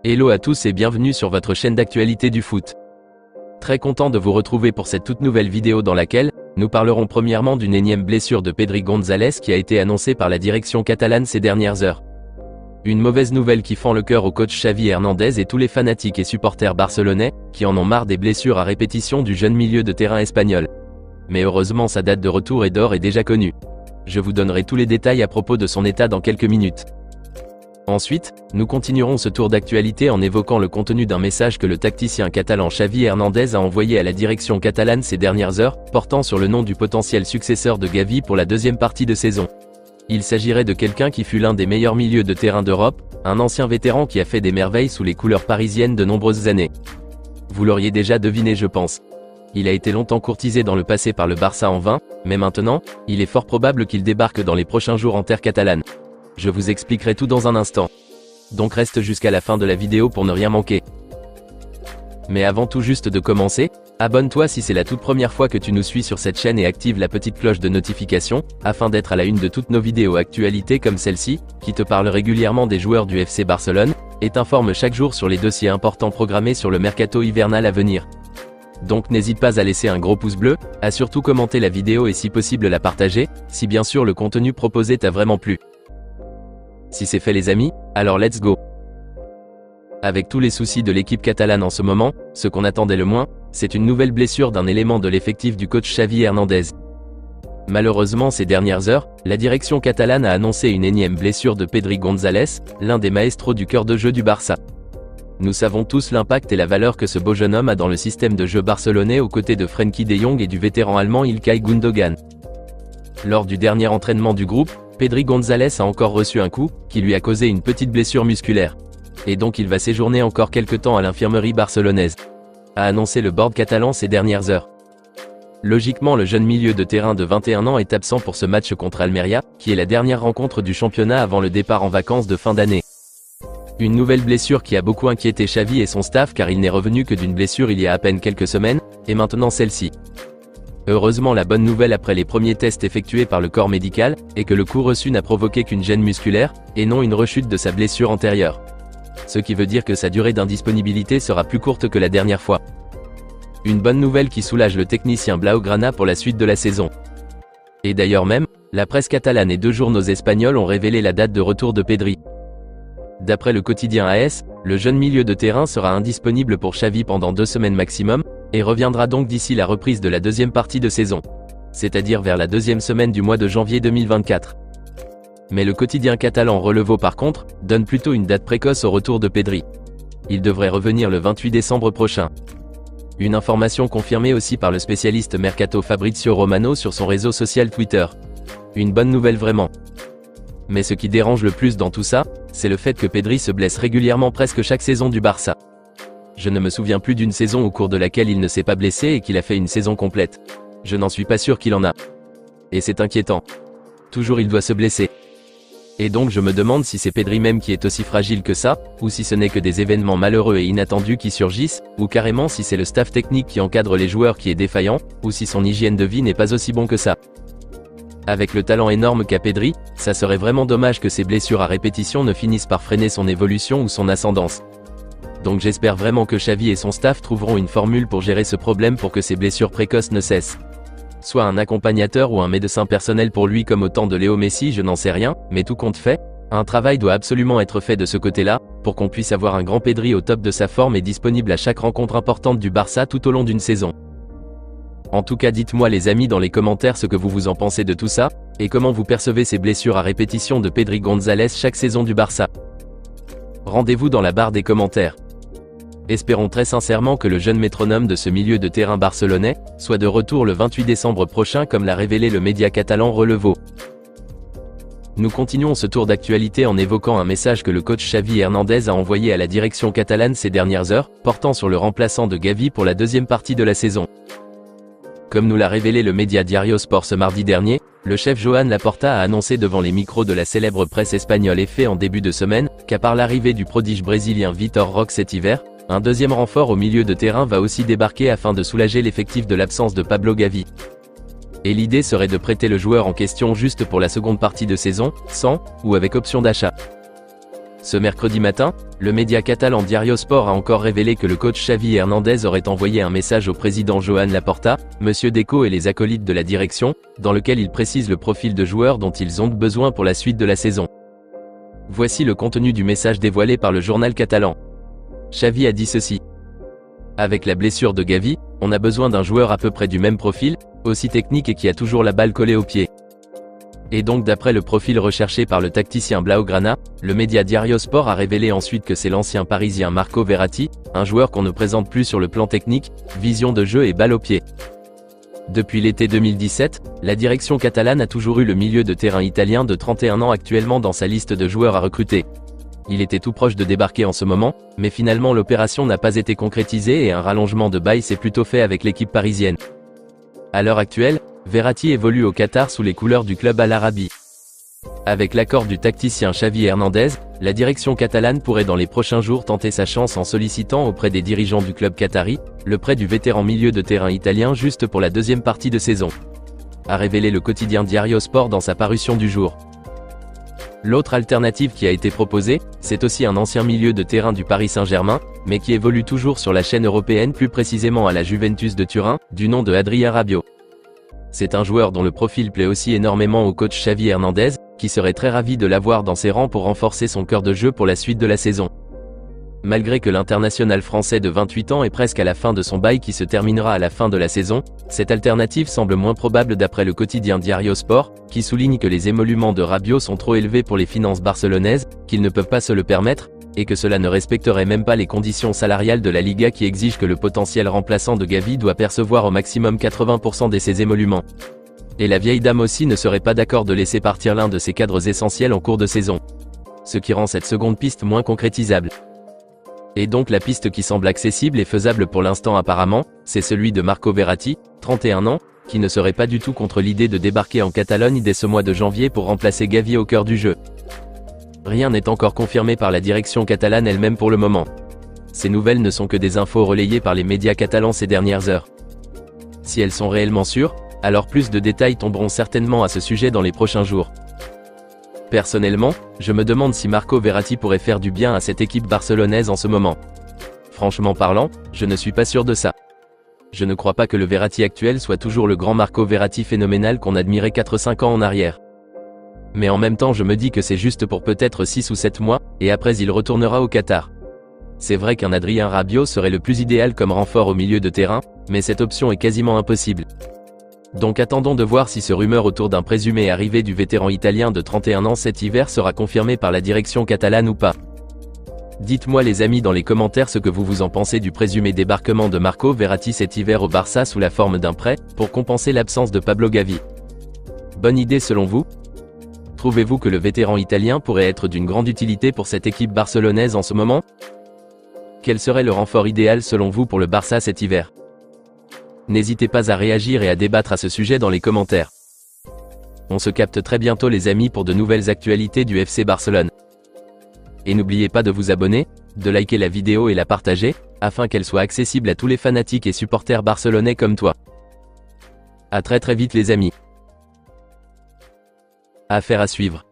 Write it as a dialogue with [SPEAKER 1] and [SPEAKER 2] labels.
[SPEAKER 1] Hello à tous et bienvenue sur votre chaîne d'actualité du foot. Très content de vous retrouver pour cette toute nouvelle vidéo dans laquelle nous parlerons premièrement d'une énième blessure de Pedri González qui a été annoncée par la direction catalane ces dernières heures. Une mauvaise nouvelle qui fend le cœur au coach Xavi Hernandez et tous les fanatiques et supporters barcelonais qui en ont marre des blessures à répétition du jeune milieu de terrain espagnol. Mais heureusement sa date de retour et d'or est déjà connue. Je vous donnerai tous les détails à propos de son état dans quelques minutes. Ensuite, nous continuerons ce tour d'actualité en évoquant le contenu d'un message que le tacticien catalan Xavi Hernandez a envoyé à la direction catalane ces dernières heures, portant sur le nom du potentiel successeur de Gavi pour la deuxième partie de saison. Il s'agirait de quelqu'un qui fut l'un des meilleurs milieux de terrain d'Europe, un ancien vétéran qui a fait des merveilles sous les couleurs parisiennes de nombreuses années. Vous l'auriez déjà deviné je pense. Il a été longtemps courtisé dans le passé par le Barça en vain, mais maintenant, il est fort probable qu'il débarque dans les prochains jours en terre catalane. Je vous expliquerai tout dans un instant. Donc reste jusqu'à la fin de la vidéo pour ne rien manquer. Mais avant tout juste de commencer, abonne-toi si c'est la toute première fois que tu nous suis sur cette chaîne et active la petite cloche de notification, afin d'être à la une de toutes nos vidéos actualités comme celle-ci, qui te parle régulièrement des joueurs du FC Barcelone, et t'informe chaque jour sur les dossiers importants programmés sur le mercato hivernal à venir. Donc n'hésite pas à laisser un gros pouce bleu, à surtout commenter la vidéo et si possible la partager, si bien sûr le contenu proposé t'a vraiment plu. Si c'est fait les amis, alors let's go. Avec tous les soucis de l'équipe catalane en ce moment, ce qu'on attendait le moins, c'est une nouvelle blessure d'un élément de l'effectif du coach Xavi Hernandez. Malheureusement ces dernières heures, la direction catalane a annoncé une énième blessure de Pedri González, l'un des maestros du cœur de jeu du Barça. Nous savons tous l'impact et la valeur que ce beau jeune homme a dans le système de jeu barcelonais aux côtés de Frenkie de Jong et du vétéran allemand İlkay Gündoğan. Lors du dernier entraînement du groupe, Pedri González a encore reçu un coup, qui lui a causé une petite blessure musculaire. Et donc il va séjourner encore quelques temps à l'infirmerie barcelonaise, a annoncé le board catalan ces dernières heures. Logiquement le jeune milieu de terrain de 21 ans est absent pour ce match contre Almeria, qui est la dernière rencontre du championnat avant le départ en vacances de fin d'année. Une nouvelle blessure qui a beaucoup inquiété Xavi et son staff car il n'est revenu que d'une blessure il y a à peine quelques semaines, et maintenant celle-ci. Heureusement la bonne nouvelle après les premiers tests effectués par le corps médical, est que le coup reçu n'a provoqué qu'une gêne musculaire, et non une rechute de sa blessure antérieure. Ce qui veut dire que sa durée d'indisponibilité sera plus courte que la dernière fois. Une bonne nouvelle qui soulage le technicien Blaugrana pour la suite de la saison. Et d'ailleurs même, la presse catalane et deux journaux espagnols ont révélé la date de retour de Pedri. D'après le quotidien AS, le jeune milieu de terrain sera indisponible pour Xavi pendant 2 semaines maximum, et reviendra donc d'ici la reprise de la deuxième partie de saison. C'est-à-dire vers la deuxième semaine du mois de janvier 2024. Mais le quotidien catalan Relevo par contre, donne plutôt une date précoce au retour de Pedri. Il devrait revenir le 28 décembre prochain. Une information confirmée aussi par le spécialiste Mercato Fabrizio Romano sur son réseau social Twitter. Une bonne nouvelle vraiment. Mais ce qui dérange le plus dans tout ça, c'est le fait que Pedri se blesse régulièrement presque chaque saison du Barça. Je ne me souviens plus d'une saison au cours de laquelle il ne s'est pas blessé et qu'il a fait une saison complète. Je n'en suis pas sûr qu'il en a. Et c'est inquiétant. Toujours il doit se blesser. Et donc je me demande si c'est Pedri même qui est aussi fragile que ça, ou si ce n'est que des événements malheureux et inattendus qui surgissent, ou carrément si c'est le staff technique qui encadre les joueurs qui est défaillant, ou si son hygiène de vie n'est pas aussi bon que ça. Avec le talent énorme qu'a Pedri, ça serait vraiment dommage que ces blessures à répétition ne finissent par freiner son évolution ou son ascendance. Donc j'espère vraiment que Xavi et son staff trouveront une formule pour gérer ce problème pour que ces blessures précoces ne cessent. Soit un accompagnateur ou un médecin personnel pour lui comme au temps de Léo Messi, je n'en sais rien, mais tout compte fait, un travail doit absolument être fait de ce côté-là, pour qu'on puisse avoir un grand Pedri au top de sa forme et disponible à chaque rencontre importante du Barça tout au long d'une saison. En tout cas dites-moi les amis dans les commentaires ce que vous en pensez de tout ça, et comment vous percevez ces blessures à répétition de Pedri González chaque saison du Barça. Rendez-vous dans la barre des commentaires. Espérons très sincèrement que le jeune métronome de ce milieu de terrain barcelonais soit de retour le 28 décembre prochain comme l'a révélé le média catalan Relevo. Nous continuons ce tour d'actualité en évoquant un message que le coach Xavi Hernandez a envoyé à la direction catalane ces dernières heures, portant sur le remplaçant de Gavi pour la deuxième partie de la saison. Comme nous l'a révélé le média Diario Sport ce mardi dernier, le chef Joan Laporta a annoncé devant les micros de la célèbre presse espagnole EFE en début de semaine, qu'à part l'arrivée du prodige brésilien Vitor Roque cet hiver, un deuxième renfort au milieu de terrain va aussi débarquer afin de soulager l'effectif de l'absence de Pablo Gavi. Et l'idée serait de prêter le joueur en question juste pour la seconde partie de saison, sans, ou avec option d'achat. Ce mercredi matin, le média catalan Diario Sport a encore révélé que le coach Xavi Hernandez aurait envoyé un message au président Joan Laporta, Monsieur Deco et les acolytes de la direction, dans lequel il précise le profil de joueurs dont ils ont besoin pour la suite de la saison. Voici le contenu du message dévoilé par le journal catalan. Xavi a dit ceci. Avec la blessure de Gavi, on a besoin d'un joueur à peu près du même profil, aussi technique et qui a toujours la balle collée au pied. Et donc d'après le profil recherché par le tacticien Blaugrana, le média Diario Sport a révélé ensuite que c'est l'ancien parisien Marco Verratti, un joueur qu'on ne présente plus sur le plan technique, vision de jeu et balle au pied. Depuis l'été 2017, la direction catalane a toujours eu le milieu de terrain italien de 31 ans actuellement dans sa liste de joueurs à recruter. Il était tout proche de débarquer en ce moment, mais finalement l'opération n'a pas été concrétisée et un rallongement de bail s'est plutôt fait avec l'équipe parisienne. À l'heure actuelle, Verratti évolue au Qatar sous les couleurs du club Al Arabi. Avec l'accord du tacticien Xavi Hernandez, la direction catalane pourrait dans les prochains jours tenter sa chance en sollicitant auprès des dirigeants du club qatari, le prêt du vétéran milieu de terrain italien juste pour la deuxième partie de saison. A révélé le quotidien Diario Sport dans sa parution du jour. L'autre alternative qui a été proposée, c'est aussi un ancien milieu de terrain du Paris Saint-Germain, mais qui évolue toujours sur la chaîne européenne plus précisément à la Juventus de Turin, du nom de Adrien Rabiot. C'est un joueur dont le profil plaît aussi énormément au coach Xavi Hernandez, qui serait très ravi de l'avoir dans ses rangs pour renforcer son cœur de jeu pour la suite de la saison. Malgré que l'international français de 28 ans est presque à la fin de son bail qui se terminera à la fin de la saison, cette alternative semble moins probable d'après le quotidien Diario Sport, qui souligne que les émoluments de Rabiot sont trop élevés pour les finances barcelonaises, qu'ils ne peuvent pas se le permettre, et que cela ne respecterait même pas les conditions salariales de la Liga qui exigent que le potentiel remplaçant de Gavi doit percevoir au maximum 80% de ses émoluments. Et la vieille dame aussi ne serait pas d'accord de laisser partir l'un de ses cadres essentiels en cours de saison. Ce qui rend cette seconde piste moins concrétisable. Et donc la piste qui semble accessible et faisable pour l'instant apparemment, c'est celui de Marco Verratti, 31 ans, qui ne serait pas du tout contre l'idée de débarquer en Catalogne dès ce mois de janvier pour remplacer Gavi au cœur du jeu. Rien n'est encore confirmé par la direction catalane elle-même pour le moment. Ces nouvelles ne sont que des infos relayées par les médias catalans ces dernières heures. Si elles sont réellement sûres, alors plus de détails tomberont certainement à ce sujet dans les prochains jours. Personnellement, je me demande si Marco Verratti pourrait faire du bien à cette équipe barcelonaise en ce moment. Franchement parlant, je ne suis pas sûr de ça. Je ne crois pas que le Verratti actuel soit toujours le grand Marco Verratti phénoménal qu'on admirait 4-5 ans en arrière. Mais en même temps je me dis que c'est juste pour peut-être 6 ou 7 mois, et après il retournera au Qatar. C'est vrai qu'un Adrien Rabiot serait le plus idéal comme renfort au milieu de terrain, mais cette option est quasiment impossible. Donc attendons de voir si ce rumeur autour d'un présumé arrivé du vétéran italien de 31 ans cet hiver sera confirmé par la direction catalane ou pas. Dites-moi les amis dans les commentaires ce que vous en pensez du présumé débarquement de Marco Verratti cet hiver au Barça sous la forme d'un prêt, pour compenser l'absence de Pablo Gavi. Bonne idée selon vous ? Trouvez-vous que le vétéran italien pourrait être d'une grande utilité pour cette équipe barcelonaise en ce moment ? Quel serait le renfort idéal selon vous pour le Barça cet hiver ? N'hésitez pas à réagir et à débattre à ce sujet dans les commentaires. On se capte très bientôt les amis pour de nouvelles actualités du FC Barcelone. Et n'oubliez pas de vous abonner, de liker la vidéo et la partager, afin qu'elle soit accessible à tous les fanatiques et supporters barcelonais comme toi. À très vite les amis. Affaire à suivre.